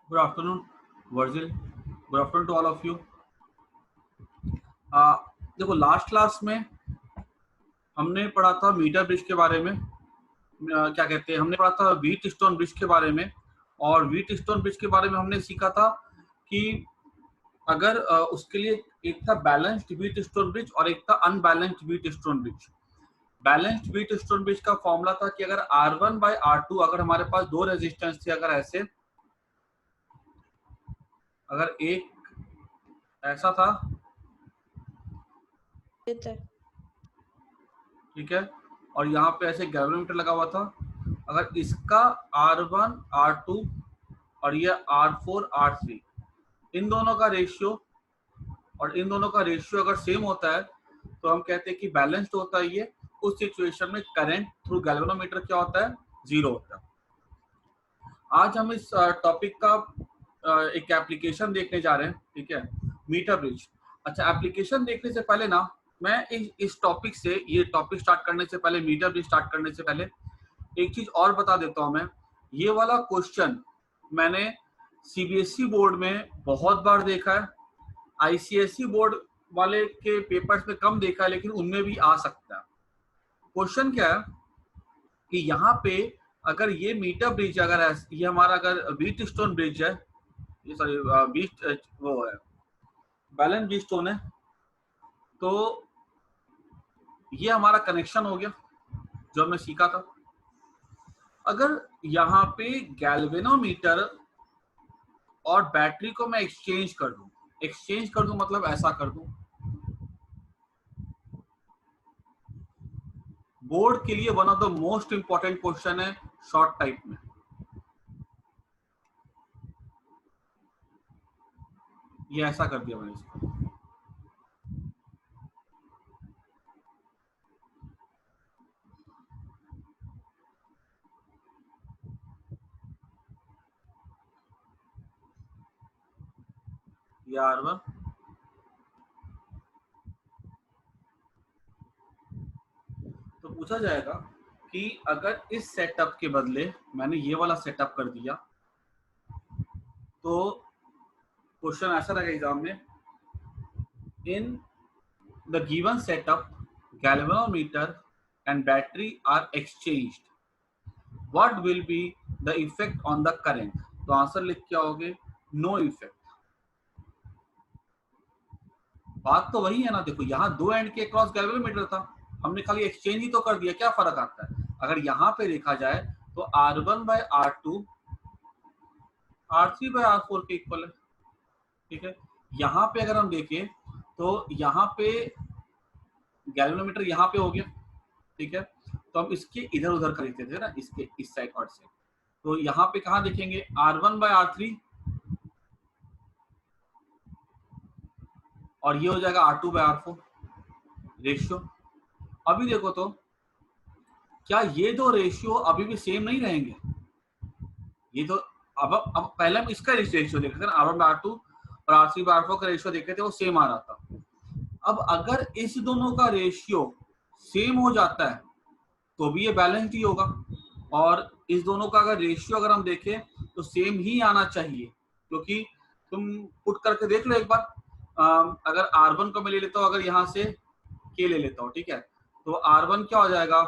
Good afternoon Virgil, good afternoon to all of you. देखो, last class में हमने पढ़ा था मीटर ब्रिज के बारे में। क्या कहते हैं, हमने पढ़ा था व्हीट स्टोन ब्रिज के बारे में। और व्हीट स्टोन ब्रिज के बारे में हमने सीखा था कि अगर उसके लिए एक था बैलेंस्ड व्हीट स्टोन ब्रिज और एक था unbalanced wheat stone bridge. Balanced wheat stone bridge का फॉर्मूला था कि अगर R1/R2, अगर हमारे पास दो रेजिस्टेंस थे, अगर ऐसे, अगर एक ऐसा था, ठीक है, और यहाँ पे ऐसे गैल्वेनोमीटर लगा हुआ था, अगर इसका R1 R2 और ये R4 R3, इन दोनों का रेशियो और इन दोनों का रेशियो अगर सेम होता है तो हम कहते हैं कि बैलेंस्ड होता है ये। उस सिचुएशन में करंट थ्रू गैल्वेनोमीटर क्या होता है, जीरो होता है। आज हम इस टॉपिक का एक एप्लीकेशन देखने जा रहे हैं, ठीक है, मीटर ब्रिज। अच्छा, एप्लीकेशन देखने से पहले ना, मैं इस टॉपिक से, ये टॉपिक स्टार्ट करने से पहले, मीटर ब्रिज स्टार्ट करने से पहले एक चीज और बता देता हूं। मैं ये वाला क्वेश्चन मैंने सीबीएसई बोर्ड में बहुत बार देखा है, आईसीएसई बोर्ड वाले के पेपर्स में कम देखा है, लेकिन उनमें भी आ सकता है। क्वेश्चन क्या है कि यहाँ पे अगर ये मीटर ब्रिज, अगर ये हमारा अगर व्हीट स्टोन ब्रिज है, ये सॉरी व्हीट वो है, बैलेंस व्हीट स्टोन है, तो ये हमारा कनेक्शन हो गया जो हमने सीखा था। अगर यहाँ पे गैल्वेनोमीटर और बैटरी को मैं एक्सचेंज कर दूं मतलब ऐसा कर दूं, बोर्ड के लिए one of the most important question है शॉर्ट टाइप में। ये ऐसा कर दिया मैंने इसको, ये R1, तो पूछा जाएगा कि अगर इस सेटअप के बदले मैंने ये वाला सेटअप कर दिया तो क्वेश्चन ऐसा रहेगा एग्जाम में, in the given setup galvanometer and battery are exchanged, what will be the effect on the current? तो आंसर लिख के आओगे नो इफेक्ट। बात तो वही है ना, देखो यहाँ दो एंड के क्रॉस गैल्वेनोमीटर था, हमने खाली एक्सचेंज ही तो कर दिया, क्या फर्क आता है? अगर यहाँ पे देखा जाए तो R1/R2 R3/R4 के इक्वल है, ठीक है। यहाँ पे अगर हम देखें तो यहाँ पे गैल्वेनोमीटर यहाँ पे हो गया, ठीक है, तो हम इसके इधर उधर कर देते थे ना, इसके इस साइड और से, तो यहाँ पे कहाँ देखेंगे R1/R3 और ये हो जाएगा R2/R4 रेशियो। अभी देखो तो क्या ये दो रेशियो अभी भी सेम नहीं रहेंगे? ये तो अब पहले हम इसका रेशियो देख रहे थे ना, R1/R2 और R3/R4 का रेशियो देख रहे थे, वो सेम आ रहा था। अब अगर इस दोनों का रेशियो सेम हो जाता है तो भी ये बैलेंस्ड ही होगा, और इस दोनों का अगर रेशियो अगर हम देखें तो सेम ही आना चाहिए, क्योंकि तुम पुट करके देख लो एक बार। अगर R1 को मैं ले लेता हूँ, अगर यहाँ से K ले लेता हूँ, ठीक है, तो R1 क्या हो जाएगा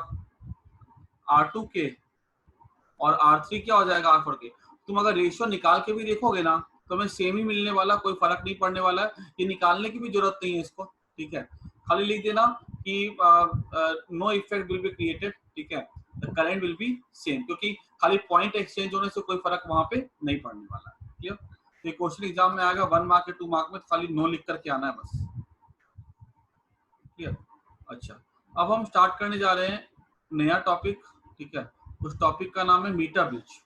R2K और R3 क्या हो जाएगा R4 के। तुम अगर रेशियो निकाल के भी देखोगे ना तो हमें सेम ही मिलने वाला, कोई फर्क नहीं पड़ने वाला है, ये निकालने की भी जरूरत नहीं है इसको, ठीक है। खाली लिख देना कि no effect will be created, ठीक है, the current will be same, क्योंकि खाली पॉइंट एक्सचेंज होने से कोई फर्क वहां पे नहीं पड़ने वाला है, क्लियर। तो ये क्वेश्चन एग्जाम में आएगा 1 मार्क या 2 मार्क में, खाली नो लिख करके आना है बस, क्लियर। अच्छा, अब हम स्टार्ट करने जा रहे हैं नया टॉपिक, ठीक है। उस टॉपिक का नाम है मीटर ब्रिज।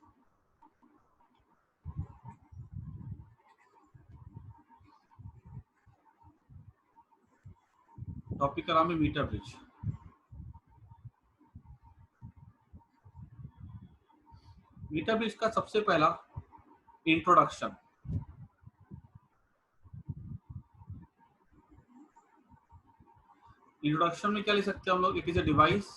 टॉपिक का नाम है मीटर ब्रिज। मीटर ब्रिज का सबसे पहला इंट्रोडक्शन, इंट्रोडक्शन में क्या लिख सकते हैं हम लोग, it is a device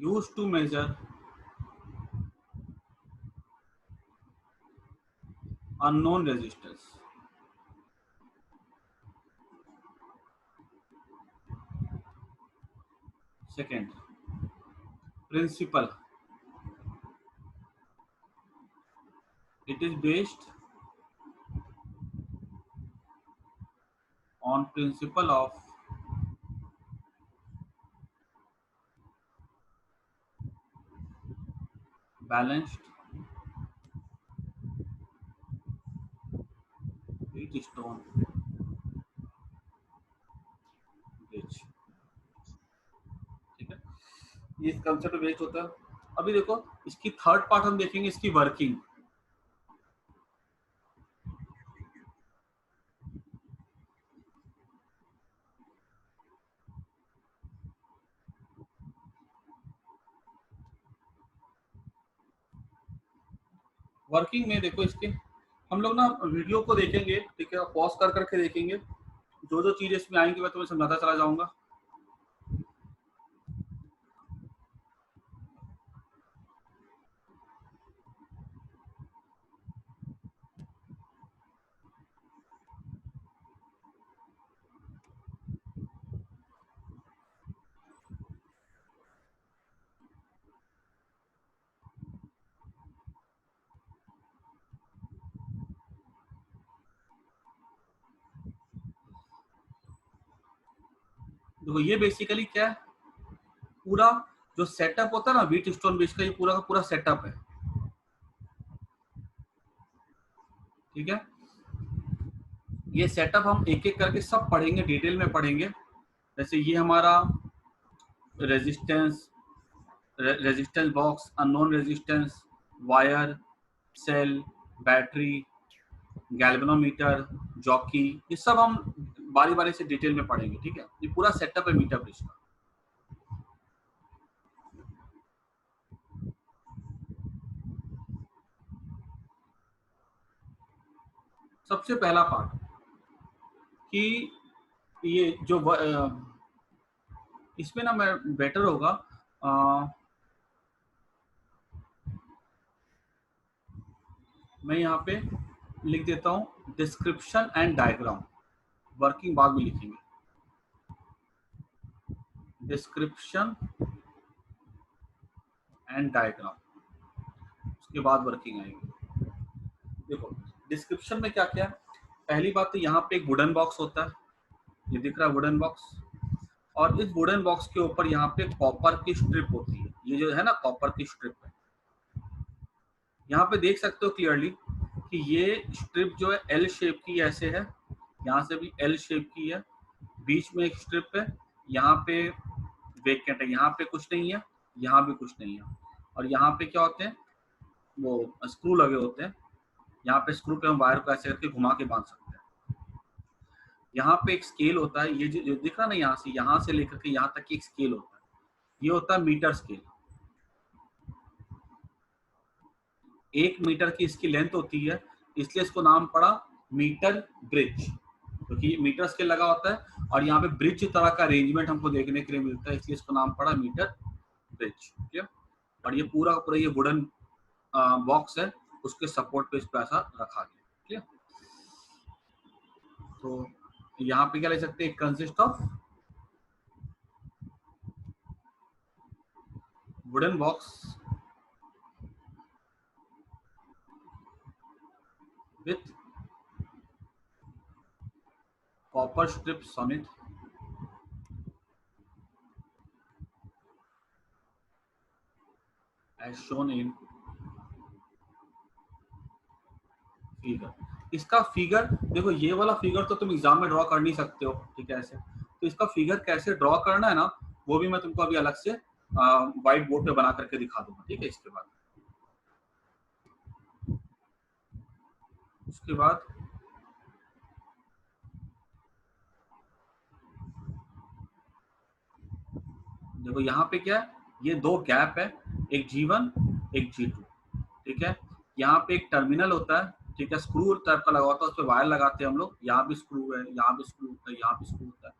used to measure unknown resistors. Second, principle. It is based on principle of balanced Wheatstone bridge. ठीक है, ये इस कंसेप्ट बेस्ड होता है। अभी देखो इसकी थर्ड पार्ट हम देखेंगे, इसकी वर्किंग। वर्किंग में देखो इसके हम लोग ना वीडियो को देखेंगे, ठीक है, पॉज कर करके देखेंगे, जो जो चीजें इसमें आएंगी मैं तुम्हें समझाता चला जाऊंगा। देखो ये बेसिकली क्या है, पूरा जो सेटअप होता है ना व्हीटस्टोन ब्रिज का, ये पूरा का पूरा सेटअप है। ठीक है, ये सेटअप हम एक एक करके सब पढ़ेंगे, डिटेल में पढ़ेंगे। जैसे ये हमारा resistance box, unknown resistance, wire, cell, battery, galvanometer, jockey, ये सब हम बारी बारी से डिटेल में पढ़ेंगे। ठीक है, ये पूरा सेटअप है मीटर ब्रिज का। सबसे पहला पार्ट कि ये जो इसमें ना मैं बेटर होगा मैं यहाँ पे लिख देता हूँ डिस्क्रिप्शन एंड डायग्राम, वर्किंग बाद में लिखेंगे, डिस्क्रिप्शन एंड डायग्राम, उसके बाद वर्किंग आएगी। देखो डिस्क्रिप्शन में क्या क्या है, पहली बात तो यहाँ पे एक वुडन बॉक्स होता है, ये दिख रहा है वुडन बॉक्स, और इस वुडन बॉक्स के ऊपर यहाँ पे कॉपर की स्ट्रिप होती है, ये जो है ना कॉपर की स्ट्रिप है। यहाँ पे देख सकते हो क्लियरली कि ये स्ट्रिप जो है एल शेप की ऐसे है, यहाँ से भी एल शेप की है, बीच में एक स्ट्रिप है, यहाँ पे वेकेंट है, यहाँ पे कुछ नहीं है, यहाँ भी कुछ नहीं है, और यहाँ पे क्या होते हैं वो स्क्रू लगे होते हैं, यहाँ पे स्क्रू पे हम वायर को ऐसे करके घुमा के बांध सकते हैं। यहाँ पे एक स्केल होता है, ये जो दिख रहा है ना, यहाँ से लेकर के यहाँ तक एक स्केल होता है, ये होता है मीटर स्केल। 1 मीटर की इसकी लेंथ होती है, इसलिए इसको नाम पड़ा मीटर ब्रिज, क्योंकि ये मीटर स्केल लगा होता है और यहाँ पे ब्रिज तरह का अरेंजमेंट हमको देखने के लिए मिलता है, इसलिए इसको नाम पड़ा मीटर ब्रिज। ठीक है, और ये पूरा पूरा ये वुडन बॉक्स है, उसके सपोर्ट पे इसको ऐसा रखा गया। ठीक है, तो यहाँ पे क्या ले सकते हैं, consist of wooden box with copper strips on it as shown in figure। इसका फिगर देखो, ये वाला फिगर तो तुम एग्जाम में ड्रॉ कर नहीं सकते हो, ठीक है ऐसे, तो इसका फिगर कैसे ड्रॉ करना है ना, वो भी मैं तुमको अभी अलग से व्हाइट बोर्ड पे बना करके दिखा दूंगा। ठीक है, उसके बाद देखो यहाँ पे क्या है, ये दो गैप है, एक G1 एक G2। ठीक है, यहाँ पे एक टर्मिनल होता है, ठीक है, स्क्रू टाइप का लगा होता है, उस पर वायर लगाते हैं हम लोग, यहाँ भी स्क्रू है, यहाँ भी स्क्रू होता है, यहाँ भी स्क्रू होता है।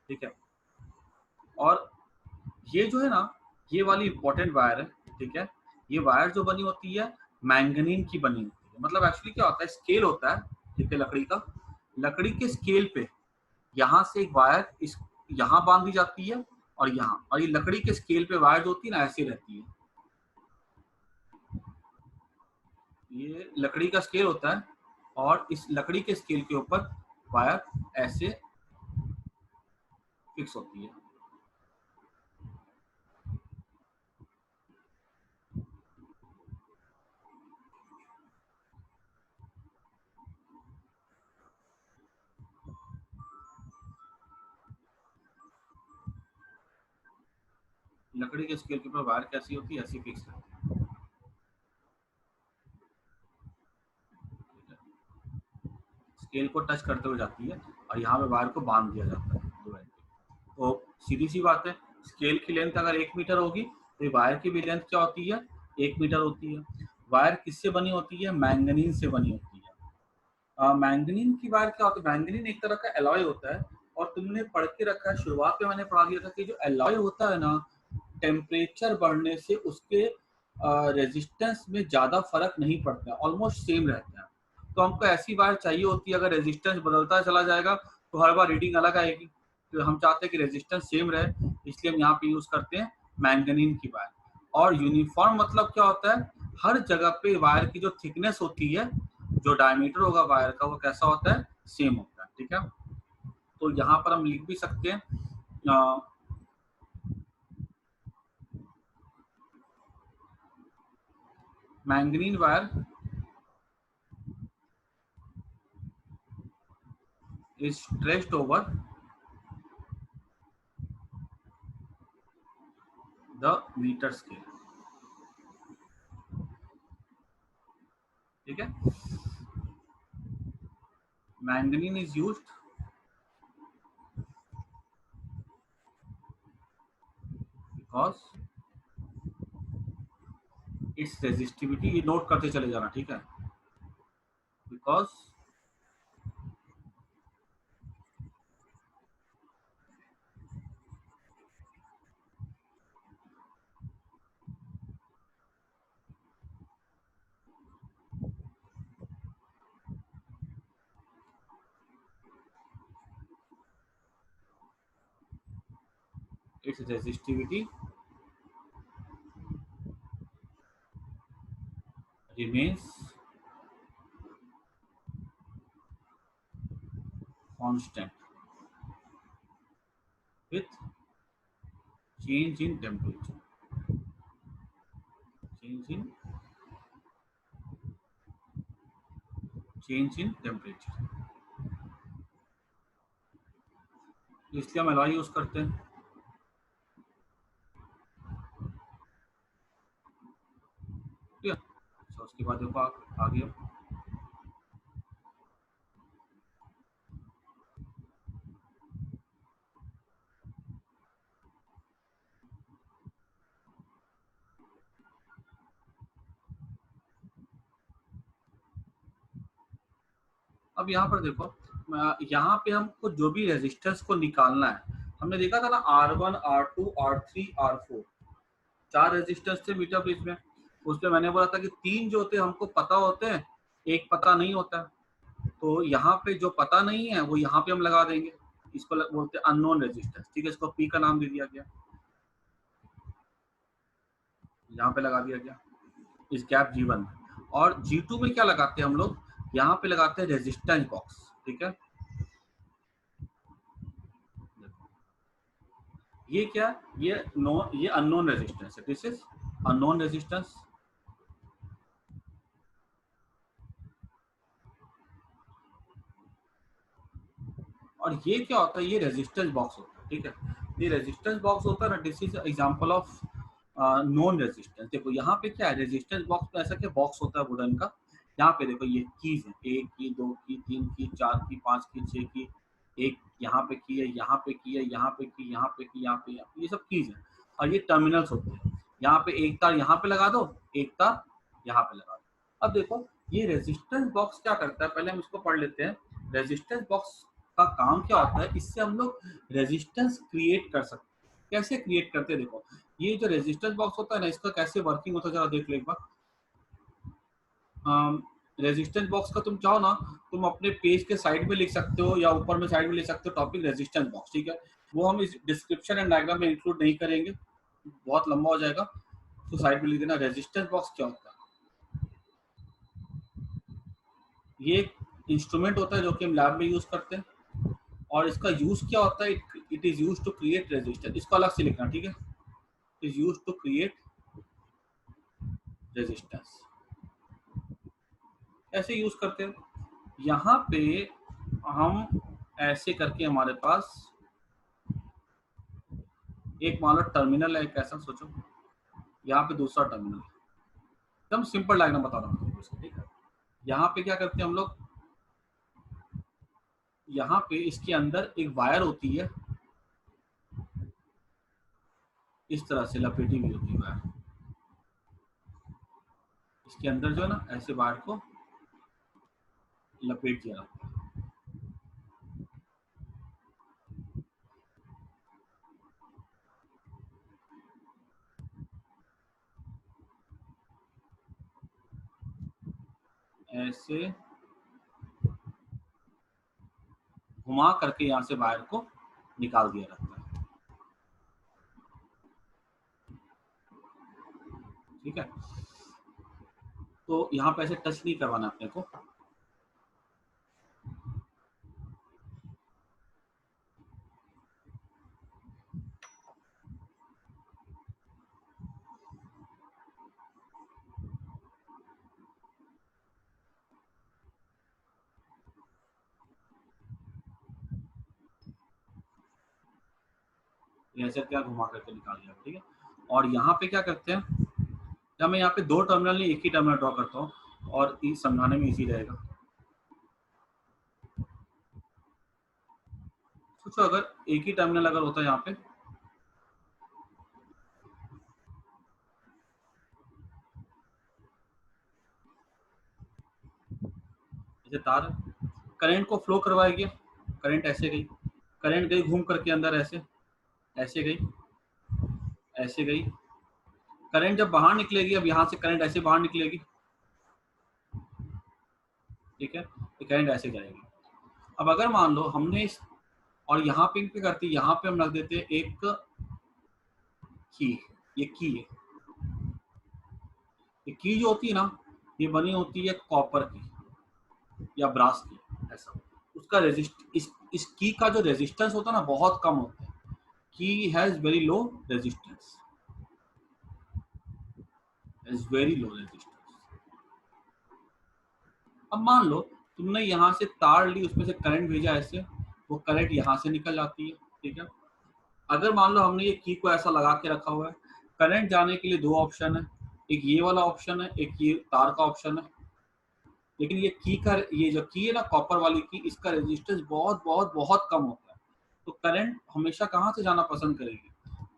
ठीक है, और ये जो है ना, ये वाली इंपॉर्टेंट वायर है। ठीक है, ये वायर जो बनी होती है मैंगनीन की बनी होती है, मतलब एक्चुअली क्या होता है, स्केल होता है, ठीक है, लकड़ी का, लकड़ी के स्केल पे यहाँ से एक वायर इस यहाँ बांध दी जाती है और यहाँ, और ये लकड़ी के स्केल पे वायर जो होती है ना ऐसी रहती है, ये लकड़ी का स्केल होता है और इस लकड़ी के स्केल के ऊपर वायर ऐसे फिक्स होती है। लकड़ी के स्केल के ऊपर वायर कैसी होती है, ऐसी फिक्स रहती है। स्केल को टच करते हुए जाती है और यहाँ पे वायर को बांध दिया जाता है दो एंड पे। तो सीधी सी बात है, स्केल की लेंथ अगर 1 मीटर होगी तो वायर की भी लेंथ क्या होती है, 1 मीटर होती है। वायर किससे बनी होती है, मैंगनीज से बनी होती है। मैंगनीन की वायर क्या होती है, मैंगनीन एक तरह का एलॉय होता है, और तुमने पढ़ के रखा है, शुरुआत में मैंने पढ़ा दिया था कि जो एलॉय होता है ना, टेम्परेचर बढ़ने से उसके रेजिस्टेंस में ज़्यादा फर्क नहीं पड़ता, ऑलमोस्ट सेम रहता है। तो हमको ऐसी वायर चाहिए होती है, अगर रेजिस्टेंस बदलता चला जाएगा तो हर बार रीडिंग अलग आएगी, तो हम चाहते हैं कि रेजिस्टेंस सेम रहे, इसलिए हम यहाँ पे यूज़ करते हैं मैंगनीन की वायर। और यूनिफॉर्म मतलब क्या होता है, हर जगह पे वायर की जो थिकनेस होती है, जो डायमीटर होगा वायर का, वो कैसा होता है, सेम होता है, ठीक है। तो यहाँ पर हम लिख भी सकते हैं manganin wire is stretched over the meter scale, ठीक है। Manganin is used because its resistivity, ये नोट करते चले जाना, ठीक है, because its resistivity remains constant with change in temperature, change in change in temperature, इसलिए हम एलॉय यूज करते हैं। ठीक है, तो उसके बाद देखो आगे अब यहाँ पर देखो, यहाँ पे हमको जो भी रेजिस्टेंस को निकालना है, हमने देखा था ना R1 R2 R3 R4, 4 resistance थे मीटर ब्रिज में। उसमें मैंने बोला था कि 3 जो होते हैं हमको पता होते हैं, एक पता नहीं होता। तो यहाँ पे जो पता नहीं है वो यहाँ पे हम लगा देंगे, इसको बोलते हैं अननोन रेजिस्टेंस, ठीक है। इसको पी का नाम दे दिया गया, यहाँ पे लगा दिया गया इस गैप G1 में। और G2 में क्या लगाते हैं हम लोग, यहाँ पे लगाते हैं रेजिस्टेंस बॉक्स, ठीक है। ये क्या, ये अननोन रेजिस्टेंस है, दिस इज अननोन रेजिस्टेंस। और ये क्या होता है, ये रेजिस्टेंस बॉक्स होता है, ठीक है। ये रेजिस्टेंस बॉक्स होता है ना, this is example of non resistance. देखो यहाँ पे क्या है, रेजिस्टेंस बॉक्स में ऐसा क्या बॉक्स होता है वुडन का, यहाँ पे देखो ये कीज है, 1 की 2 की 3 की 4 की 5 की 6 की, एक यहाँ पे की है, यहाँ पे की है, यहाँ पे की, यहाँ पे की, यहाँ पे, ये सब कीज है। और ये टर्मिनल्स होते हैं, यहाँ पे एक तार यहाँ पे लगा दो, एक तार यहाँ पे लगा दो। अब देखो ये रेजिस्टेंस बॉक्स क्या करता है, पहले हम इसको पढ़ लेते हैं। रेजिस्टेंस बॉक्स का काम क्या होता है, इससे हम लोग रेजिस्टेंस क्रिएट कर सकते हैं। कैसे क्रिएट करते हैं, देखो ये जो रेजिस्टेंस बॉक्स होता है ना, इसका कैसे वर्किंग होता है जरा देख लो एक बार। रेजिस्टेंस बॉक्स का तुम चाहो ना, तुम अपने पेज के साइड में लिख सकते हो या ऊपर में साइड में लिख सकते हो टॉपिक रेजिस्टेंस बॉक्स, ठीक है। वो हम इस डिस्क्रिप्शन एंड डायग्राम में इंक्लूड नहीं करेंगे, बहुत लंबा हो जाएगा, तो साइड में लिख देना रेजिस्टेंस बॉक्स क्या होता है। ये एक इंस्ट्रूमेंट होता है जो कि हम लैब में यूज करते हैं, और इसका यूज क्या होता है, it is use to create resistance. इसको अलग से लिखना, ठीक है, is use to create resistance, ऐसे यूज करते हैं। यहाँ पे हम ऐसे करके हमारे पास एक मान लो टर्मिनल है, एक ऐसा सोचो, यहाँ पे दूसरा टर्मिनल, एकदम सिंपल डायग्राम बता रहा हूँ, ठीक है। यहाँ पे क्या करते हैं हम लोग, यहाँ पे इसके अंदर एक वायर होती है, इस तरह से लपेटी हुई होती है वायर, इसके अंदर जो है ना ऐसे वायर को लपेट दिया जाता है। ऐसे घुमा करके यहाँ से वायर को निकाल दिया जाता है, ठीक है। तो यहाँ पे ऐसे टच नहीं करवाना अपने को, ऐसे क्या घुमा करके निकाल दिया, ठीक है। और यहाँ पे क्या करते हैं, जब मैं यहाँ पे दो टर्मिनल नहीं एक ही टर्मिनल ड्रॉ करता हूँ, और समझाने में इजी रहेगा। सोचो अगर एक ही टर्मिनल अगर होता है यहाँ पे, जैसे तार करंट को फ्लो करवाएगी, करंट ऐसे गई, करंट गई घूम करके अंदर ऐसे, ऐसे गई, ऐसे गई, करंट जब बाहर निकलेगी, अब यहाँ से करंट ऐसे बाहर निकलेगी, ठीक है, तो करंट ऐसे जाएगी। अब अगर मान लो हमने इस, और यहाँ पे क्या करती है, यहाँ पे हम रख देते हैं एक की, ये की है, ये की जो होती है ना, ये बनी होती है कॉपर की या ब्रास की, ऐसा। उसका इस की का जो रेजिस्टेंस होता है ना बहुत कम होता है, की has very low resistance, has very low resistance. अब मान लो तुमने यहाँ से तार ली, उसमें से करंट भेजा ऐसे, वो करंट यहाँ से निकल जाती है, ठीक है। अगर मान लो हमने ये की को ऐसा लगा के रखा हुआ है, करंट जाने के लिए दो ऑप्शन है, एक ये वाला ऑप्शन है, एक ये तार का ऑप्शन है। लेकिन ये की का, ये जो की है ना कॉपर वाली की, इसका रेजिस्टेंस बहुत बहुत बहुत कम होता है। तो करंट हमेशा कहाँ से जाना पसंद करेगी,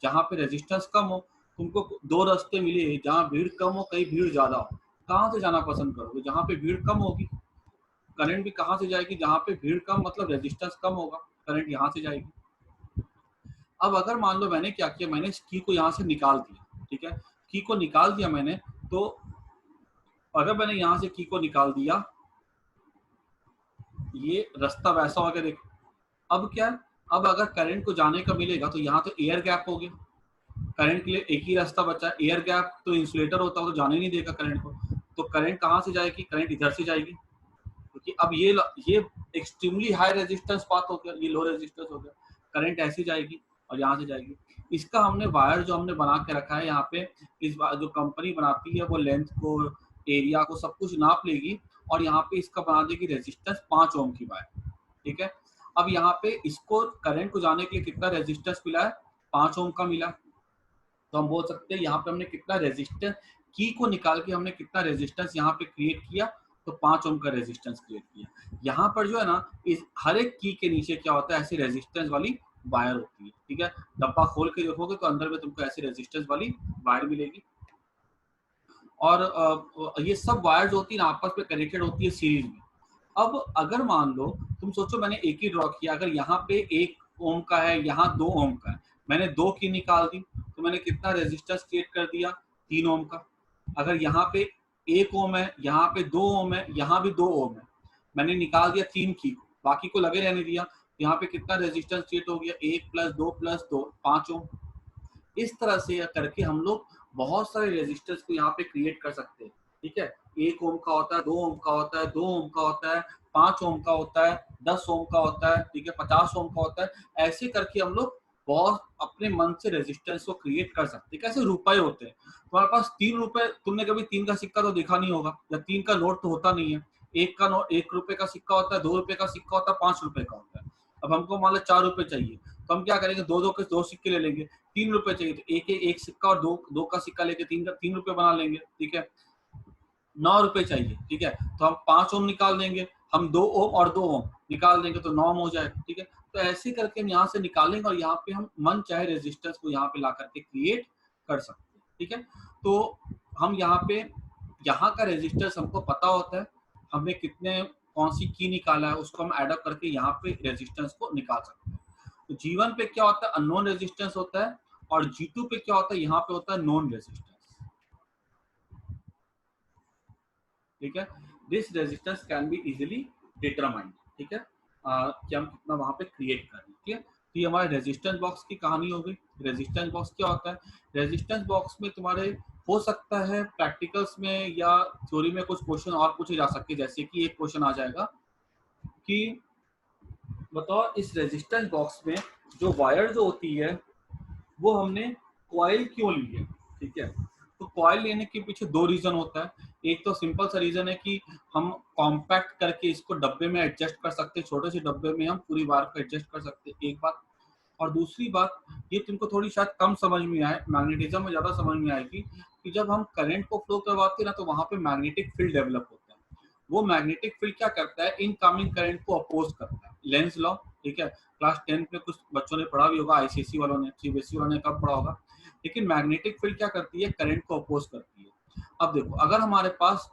जहाँ पे रेजिस्टेंस कम हो। तुमको दो रास्ते मिले, जहाँ भीड़ कम हो कहीं भीड़ ज्यादा हो, कहाँ से जाना पसंद करोगे, जहाँ पे भीड़ कम होगी। करंट भी कहाँ से जाएगी, जहाँ पे भीड़ कम मतलब रेजिस्टेंस कम होगा, करंट यहाँ से जाएगी। अब अगर मान लो मैंने क्या किया, मैंने इस की को यहाँ से निकाल दिया, ठीक है, की को निकाल दिया मैंने, तो अगर मैंने यहाँ से की को निकाल दिया, ये रास्ता वैसा हो गया, देखो। अब क्या है, अब अगर करंट को जाने का मिलेगा तो यहाँ तो एयर गैप हो गया, करंट के लिए एक ही रास्ता बचा, एयर गैप तो इंसुलेटर होता है तो जाने नहीं देगा करंट को, तो करंट कहाँ से जाएगी, करंट इधर से जाएगी, क्योंकि अब ये एक्सट्रीमली हाई रेजिस्टेंस पाथ हो गया, ये लो रेजिस्टेंस हो गया, करंट ऐसे जाएगी और यहाँ से जाएगी। इसका हमने वायर जो हमने बना के रखा है यहाँ पे, इस जो कंपनी बनाती है वो लेंथ को, एरिया को, सब कुछ नाप लेगी, और यहाँ पे इसका बना देगी रेजिस्टेंस 5 ओम की वायर, ठीक है। अब यहाँ पे इसको करंट को जाने के लिए कितना रेजिस्टेंस मिला है, 5 ओम का मिला। तो हम बोल सकते हैं यहाँ पे हमने कितना रेजिस्टेंस, की को निकाल के हमने कितना रेजिस्टेंस यहाँ पे क्रिएट किया, तो 5 ओम का रेजिस्टेंस क्रिएट किया। यहाँ पर जो है ना, इस हर एक की के नीचे क्या होता है, ऐसी रेजिस्टेंस वाली वायर होती है, ठीक है। डब्बा खोल के देखोगे तो अंदर में तुमको ऐसी रेजिस्टेंस वाली वायर मिलेगी। और ये सब वायर जो होती है ना आपस में कनेक्टेड होती है सीरीज में। अब अगर मान लो तुम सोचो मैंने एक ही ड्रॉ किया, अगर यहाँ पे 1 ओम का है, यहाँ 2 ओम का है, मैंने 2 की निकाल दी, तो मैंने कितना रेजिस्टेंस क्रिएट कर दिया, 3 ओम का। अगर यहाँ पे 1 ओम है, यहाँ पे 2 ओम है, यहाँ भी 2 ओम है, मैंने निकाल दिया 3 की, बाकी को लगे रहने दिया, यहाँ पे कितना रेजिस्टेंस क्रिएट हो गया, 1 + 2 5 ओम। इस तरह से करके हम लोग बहुत सारे रेजिस्टर्स को यहाँ पे क्रिएट कर सकते हैं। ठीक है, 1 ओम का होता है, 2 ओम का होता है, 2 ओम का होता है, 5 ओम का होता है, 10 ओम का होता है, ठीक है, 50 ओम का होता है। ऐसे करके हम लोग बहुत अपने मन से रेजिस्टेंस को क्रिएट कर सकते हैं। कैसे रुपए होते हैं, तुम्हारे पास 3 रुपए, तुमने कभी 3 का सिक्का तो देखा नहीं होगा, या 3 का नोट तो होता नहीं है। 1 का नोट, 1 रुपए का सिक्का होता है, 2 रुपए का सिक्का होता है, 5 रुपए का होता है। अब हमको मान लो 4 रुपए चाहिए, तो हम क्या करेंगे, दो सिक्के ले लेंगे। 3 रुपए चाहिए तो एक सिक्का और दो का सिक्का लेके 3 रुपए बना लेंगे। ठीक है, 9 रुपए चाहिए, ठीक है, तो हम 5 ओम निकाल देंगे, हम 2 ओम और 2 ओम निकाल देंगे तो 9 ओम हो जाएगा। ठीक है, तो ऐसे करके हम यहाँ से निकालेंगे और यहाँ पे हम मन चाहे रेजिस्टेंस को यहाँ पे ला करके क्रिएट कर सकते हैं। ठीक है, तो हम यहाँ पे यहाँ का रेजिस्टेंस हमको पता होता है, हमने कितने कौन सी की निकाला है, उसको हम एडअप करके यहाँ पे रेजिस्टेंस को निकाल सकते हैं। तो G1 पे क्या होता है, अननोन रेजिस्टेंस होता है, और G2 पे क्या होता है, यहाँ पे होता है नोन रेजिस्टेंस। ठीक है, this resistance can be easily determined. ठीक है, कि हम कितना वहां पे क्रिएट कर रहे हैं। ठीक है, तो ये हमारे रेजिस्टेंस बॉक्स की कहानी हो गई। रेजिस्टेंस बॉक्स क्या होता है, रेजिस्टेंस बॉक्स में तुम्हारे हो सकता है प्रैक्टिकल्स में या थ्योरी में कुछ क्वेश्चन और पूछे जा सकते हैं। जैसे कि एक क्वेश्चन आ जाएगा कि बताओ इस रेजिस्टेंस बॉक्स में जो वायर जो होती है वो हमने कॉइल क्यों ली है। ठीक है, तो कॉइल लेने के पीछे 2 रीजन होता है। एक तो सिंपल सा रीजन है कि हम कॉम्पैक्ट करके इसको डब्बे में एडजस्ट कर सकते हैं, छोटे से डब्बे में हम पूरी वायर को एडजस्ट कर सकते हैं, एक बात। और दूसरी बात, ये तुमको थोड़ी शायद कम समझ में आए, मैग्नेटिज्म में ज्यादा समझ में आएगी, कि जब हम करंट को फ्लो करवाते हैं ना तो वहां पे मैग्नेटिक फील्ड डेवलप होता है। वो मैग्नेटिक फील्ड क्या करता है, इनकमिंग करंट को अपोज करता है, लेंस लॉ। ठीक है, क्लास 10 में कुछ बच्चों ने पढ़ा भी होगा, आईसीएसई वालों ने, सीबीएसई वालों ने कब पढ़ा होगा। लेकिन मैग्नेटिक फील्ड क्या करती है, करंट को अपोज करती है। अब देखो, अगर हमारे पास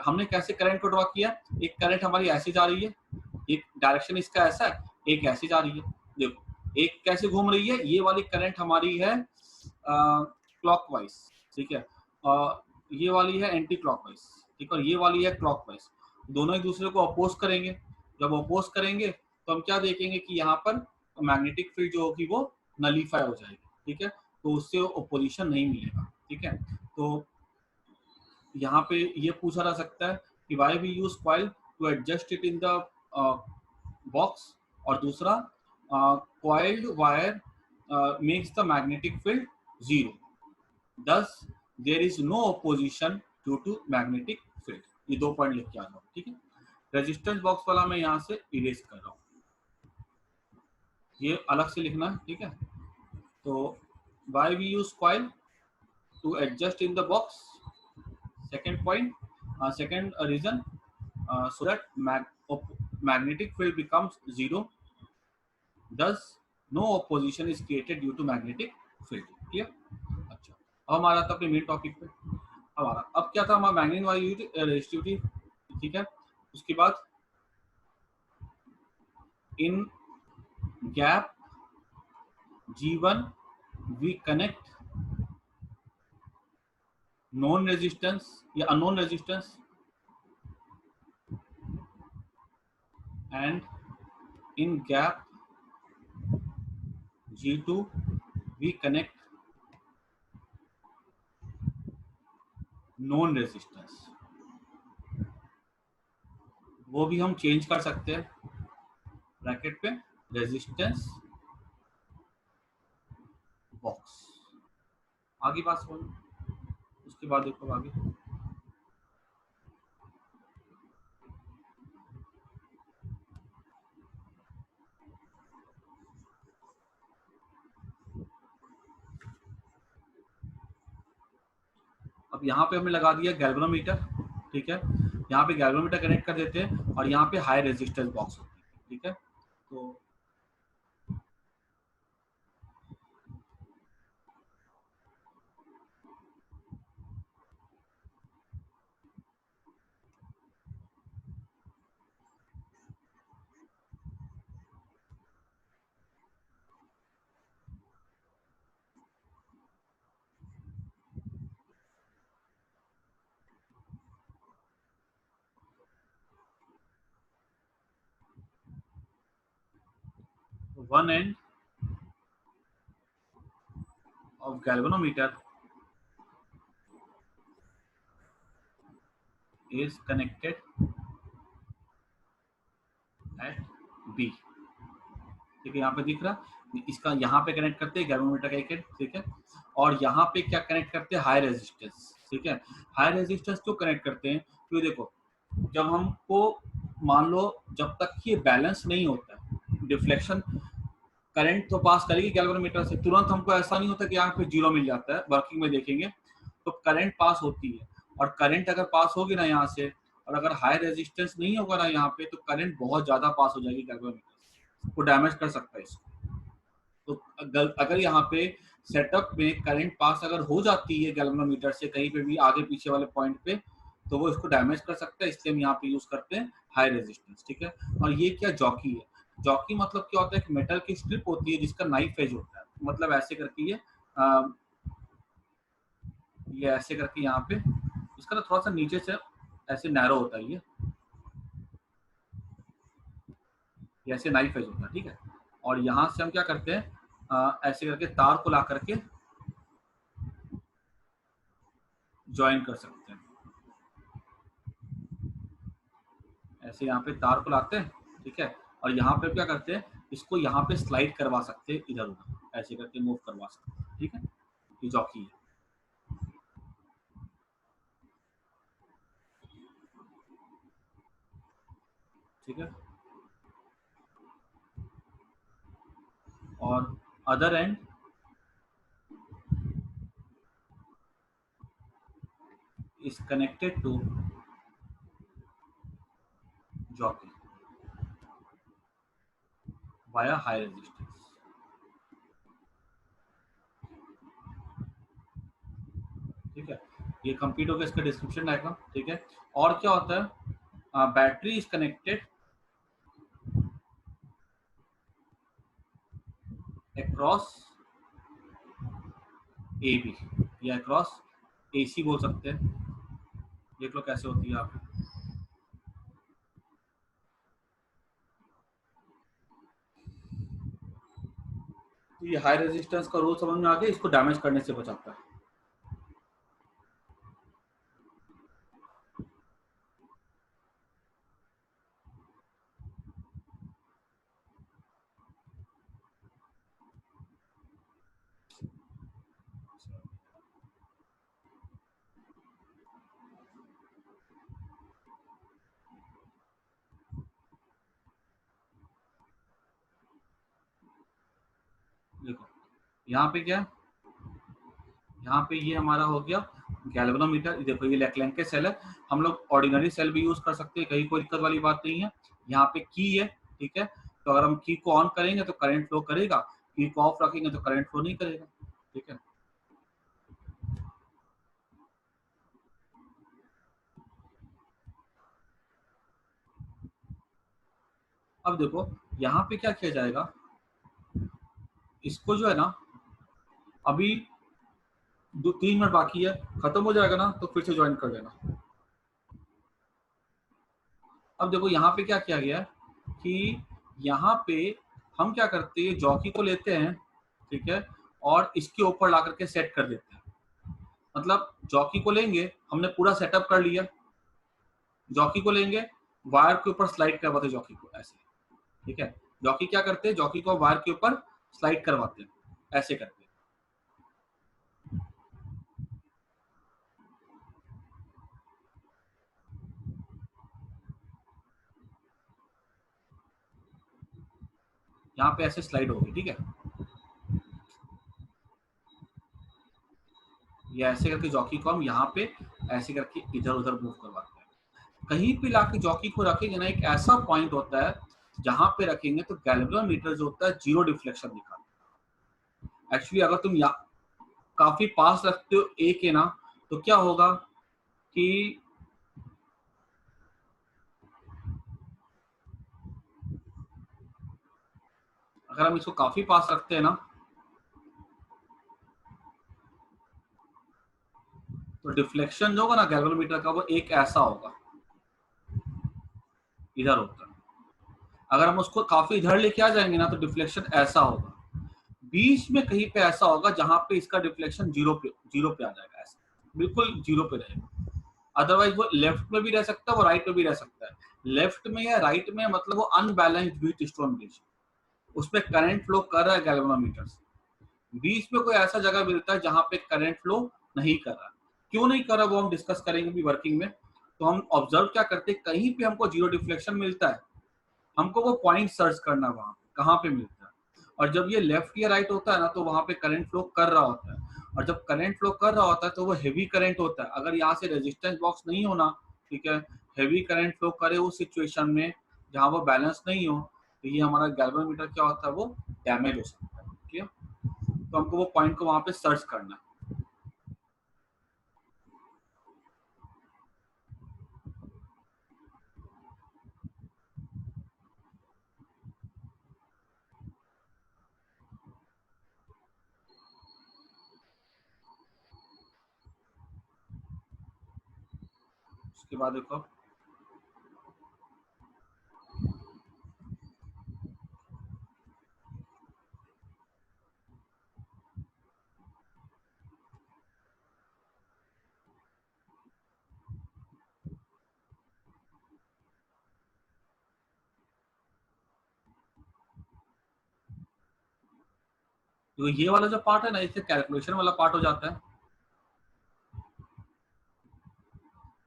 हमने कैसे करंट को ड्रॉ किया, एक करंट हमारी ऐसी जा रही है, एक डायरेक्शन इसका ऐसा है, एक ऐसी जा रही है। देखो, एक कैसे घूम रही है, ये वाली करंट हमारी है क्लॉकवाइज। ठीक है, ये वाली है एंटी क्लॉकवाइज। ठीक है, और ये वाली है क्लॉकवाइज। दोनों एक दूसरे को अपोज करेंगे। जब अपोज करेंगे तो हम क्या देखेंगे कि यहाँ पर मैग्नेटिक फील्ड जो होगी वो नलीफाई हो जाएगी। ठीक है, तो उससे ओपोजिशन नहीं मिलेगा। ठीक है, तो यहाँ पे ये पूछा जा सकता है कि why we use coil to adjust it in the box, और दूसरा coiled wire makes the magnetic field zero, thus there is no opposition due to magnetic field। ये 2 पॉइंट लिख के आ जाओ। ठीक है, रेजिस्टेंस बॉक्स वाला मैं यहाँ से इरेज कर रहा हूँ, ये अलग से लिखना है। ठीक है, तो why we use coil to adjust in the box, second point, second reason, so that magnetic field becomes zero, thus no opposition is created due to magnetic field। Clear? अच्छा, अब हमारा था अपने मेन टॉपिक पे। हमारा अब क्या था, हमारा मैग्नेट वाली रेजिस्टिविटी। ठीक है, उसके बाद इन gap G1 we connect known resistance या unknown resistance, and in gap G2 we connect known resistance। वो भी हम चेंज कर सकते हैं ब्रैकेट पे, रेजिस्टेंस बॉक्स। आगे बात समझो, उसके बाद देखो आगे। अब यहाँ पे हमने लगा दिया गैल्वेनोमीटर। ठीक है, यहाँ पे गैल्वेनोमीटर कनेक्ट कर देते हैं और यहाँ पे हाई रेजिस्टेंस बॉक्स होती है। ठीक है, तो one end of galvanometer is connected at B। ठीक है, यहाँ पे दिख रहा, इसका यहाँ पे कनेक्ट करते हैं गैल्वेनोमीटर का एक एंड, ठीक है, और यहाँ पे क्या कनेक्ट करते हैं, हाई रेजिस्टेंस। ठीक है, हाई रेजिस्टेंस क्यों कनेक्ट करते हैं, क्योंकि देखो जब हमको मान लो जब तक ये बैलेंस नहीं होता है, डिफ्लेक्शन करंट तो पास करेगी गैल्वेनोमीटर से, तुरंत हमको ऐसा नहीं होता कि यहाँ पे जीरो मिल जाता है। वर्किंग में देखेंगे तो करंट पास होती है, और करंट अगर पास होगी ना यहाँ से, और अगर हाई रेजिस्टेंस नहीं होगा ना यहाँ पे, तो करंट बहुत ज्यादा पास हो जाएगी गैल्वेनोमीटर को, डैमेज कर सकता है इसको। तो अगर यहाँ पे सेटअप में करंट पास अगर हो जाती है गैल्वेनोमीटर से कहीं पे भी आगे पीछे वाले पॉइंट पे, तो वो इसको डैमेज कर सकता है, इसलिए हम यहाँ पे यूज करते हैं हाई रेजिस्टेंस। ठीक है, और ये क्या जॉकी है, जॉकी मतलब क्या होता है कि मेटल की स्ट्रिप होती है जिसका नाइफ एज होता है, मतलब ऐसे करके ये ऐसे करके यहाँ पे इसका ना थोड़ा सा नीचे से ऐसे नैरो होता है, ये ऐसे नाइफ एज होता है। ठीक है, और यहाँ से हम क्या करते हैं, ऐसे करके तार को ला करके ज्वाइन कर सकते हैं, ऐसे यहाँ पे तार को लाते हैं। ठीक है, और यहाँ पे क्या करते हैं, इसको यहाँ पे स्लाइड करवा सकते हैं, इधर उधर ऐसे करके मूव करवा सकते हैं। ठीक है, ये जॉकी है। ठीक है, और other and is connected to jockey via high resistance। ठीक है, ये कंप्लीट हो गया, इसका डिस्क्रिप्शन डायग्राम। ठीक है, और क्या होता है, battery is connected across A B या अक्रॉस ए सी बोल सकते हैं। देख लो कैसे होती है आप। ये हाई रेजिस्टेंस का रूल समझ में आ गया, इसको डैमेज करने से बचाता है। देखो यहाँ पे क्या, यहाँ पे ये हमारा हो गया गैल्वेनोमीटर। देखो ये लेक्लैंड के सेल है, हम लोग ऑर्डिनरी सेल भी यूज कर सकते हैं, कहीं कोई दिक्कत वाली बात नहीं है। यहाँ पे की है, ठीक है, तो अगर हम की को ऑन करेंगे तो करंट फ्लो करेगा, की को ऑफ रखेंगे तो करंट फ्लो नहीं करेगा। ठीक है, अब देखो यहाँ पे क्या किया जाएगा, इसको जो है ना अभी 2-3 मिनट बाकी है, खत्म हो जाएगा ना तो फिर से ज्वाइन कर देना। अब देखो यहाँ पे क्या किया गया है कि यहाँ पे हम क्या करते हैं, जॉकी को लेते हैं, ठीक है, और इसके ऊपर ला करके सेट कर देते हैं। मतलब जॉकी को लेंगे, हमने पूरा सेटअप कर लिया, जॉकी को लेंगे, वायर के ऊपर स्लाइड करवाते हैं जॉकी को ऐसे। ठीक है, जॉकी क्या करते हैं, जॉकी को वायर के ऊपर स्लाइड करवाते हैं ऐसे करके। यहाँ पे ऐसे स्लाइड होगी। ठीक है, ये ऐसे करके जॉकी को हम यहाँ पे ऐसे करके इधर उधर मूव करवाते हैं। कहीं पे लाके जॉकी को रखेंगे ना, एक ऐसा पॉइंट होता है जहां पे रखेंगे तो गैल्वेनोमीटर जो होता है जीरो डिफ्लेक्शन दिखाता है। एक्चुअली अगर तुम काफी पास रखते हो ए के ना, तो क्या होगा कि अगर हम इसको काफी पास रखते हैं ना, तो डिफ्लेक्शन जो होगा ना गैल्वेनोमीटर का, वो एक ऐसा होगा, इधर होता है। अगर हम उसको काफी इधर लेके आ जाएंगे ना तो डिफ्लेक्शन ऐसा होगा, बीच में कहीं पे ऐसा होगा जहां पे इसका डिफ्लेक्शन जीरो पे आ जाएगा, ऐसा बिल्कुल जीरो पे रहेगा। अदरवाइज वो लेफ्ट में भी रह सकता है, वो राइट में भी रह सकता है। लेफ्ट में या राइट में मतलब वो अनबैलेंस्ड व्हीट स्टोन ब्रिज, उसमें करंट फ्लो कर रहा है गैल्वेनोमीटर से, बीच में कोई ऐसा जगह मिलता है जहां पे करंट फ्लो नहीं कर रहा। क्यों नहीं कर रहा वो हम डिस्कस करेंगे भी वर्किंग में। तो हम ऑब्जर्व क्या करते हैं, कहीं पे हमको जीरो डिफ्लेक्शन मिलता है, हमको वो पॉइंट सर्च करना है वहां पे कहाँ पे मिलता है। और जब ये लेफ्ट या राइट होता है ना तो वहां पे करंट फ्लो कर रहा होता है, और जब करंट फ्लो कर रहा होता है तो वो हैवी करंट होता है। अगर यहाँ से रेजिस्टेंस बॉक्स नहीं होना, ठीक है, हैवी करंट फ्लो करे उस सिचुएशन में जहाँ वो बैलेंस नहीं हो, तो ये हमारा गैल्वेनोमीटर क्या होता है, वो डैमेज हो सकता है। ठीक है, तो हमको वो पॉइंट को वहां पे सर्च करना है। उसके बाद देखो, तो ये वाला जो पार्ट है ना, इससे कैलकुलेशन वाला पार्ट हो जाता है।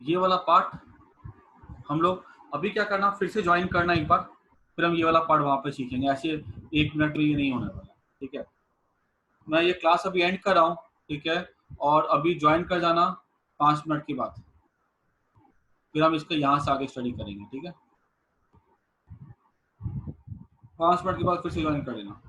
ये वाला पार्ट हम लोग अभी क्या करना, फिर से ज्वाइन करना एक बार, फिर हम ये वाला पार्ट वहां पे सीखेंगे। ऐसे 1 मिनट में ये नहीं होने वाला। ठीक है, मैं ये क्लास अभी एंड कर रहा हूँ, ठीक है, और अभी ज्वाइन कर जाना 5 मिनट के बाद, फिर हम इसको यहाँ से आगे स्टडी करेंगे। ठीक है, 5 मिनट के बाद फिर से ज्वाइन कर लेना।